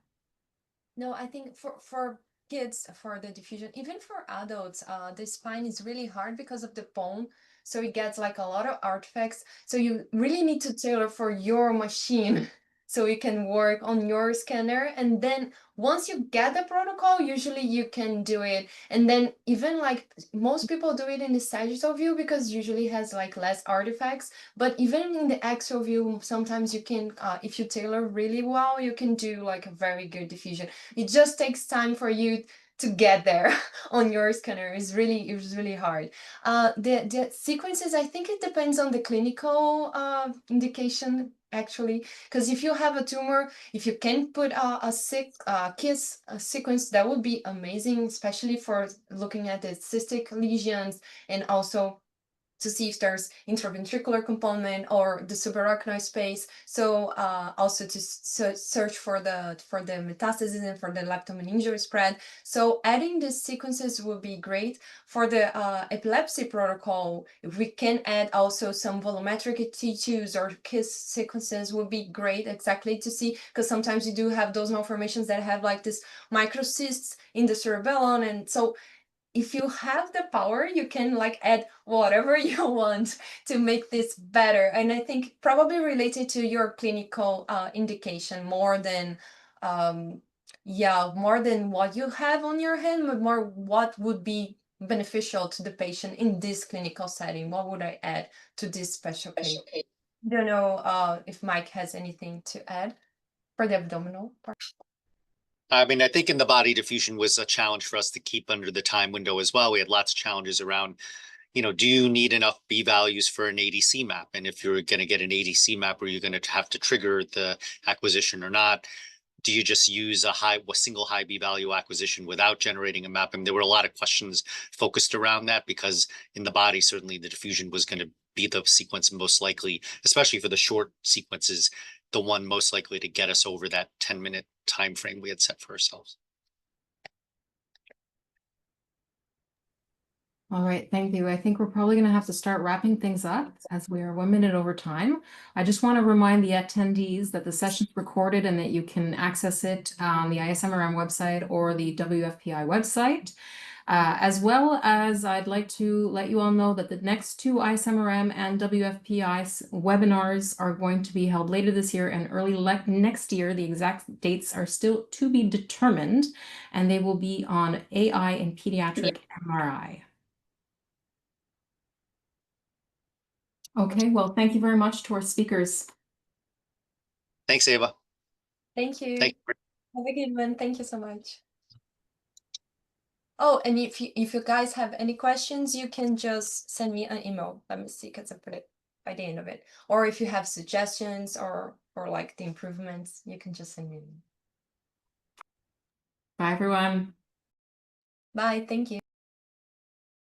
No, I think for kids, for the diffusion, even for adults, the spine is really hard because of the bone. So it gets like a lot of artifacts. So you really need to tailor for your machine so you can work on your scanner. And then once you get the protocol, usually you can do it. And then even like most people do it in the sagittal view because usually has like less artifacts. But even in the axial view, sometimes you can, if you tailor really well, you can do like a very good diffusion. It just takes time for you to get there on your scanner. It's really hard. The sequences, I think it depends on the clinical indication actually, because if you have a tumor, if you can put a KISS sequence, that would be amazing, especially for looking at the cystic lesions and also to see if there's intraventricular component or the subarachnoid space. So also to search for the metastasis and for the leptomeningeal spread. So adding these sequences would be great. For the epilepsy protocol, if we can add also some volumetric T2s or KISS sequences would be great, exactly to see, because sometimes you do have those malformations that have like this microcysts in the cerebellum. And so if you have the power, you can like add whatever you want to make this better. And I think probably related to your clinical indication more than, more than what you have on your hand, but more what would be beneficial to the patient in this clinical setting. What would I add to this special case? Don't know if Mike has anything to add for the abdominal part. I mean, I think in the body diffusion was a challenge for us to keep under the time window as well. We had lots of challenges around, do you need enough B values for an ADC map? And if you're going to get an ADC map, are you going to have to trigger the acquisition or not? Do you just use a single high B value acquisition without generating a map? And there were a lot of questions focused around that because in the body, certainly the diffusion was going to be the sequence most likely, especially for the short sequences, the one most likely to get us over that 10-minute time frame we had set for ourselves. All right, thank you. I think we're probably going to have to start wrapping things up as we are 1 minute over time. I just want to remind the attendees that the session's recorded and that you can access it on the ISMRM website or the WFPI website. As well as I'd like to let you all know that the next two ISMRM and WFPI webinars are going to be held later this year and early next year. The exact dates are still to be determined, and they will be on AI and pediatric MRI. Okay, well, thank you very much to our speakers. Thanks, Ava. Thank you. Thank you. Have a good one. Thank you so much. Oh, and if you guys have any questions, you can just send me an email. Let me see, because I put it by the end of it. Or if you have suggestions or like the improvements, you can just send me an email. Bye, everyone. Bye. Thank you.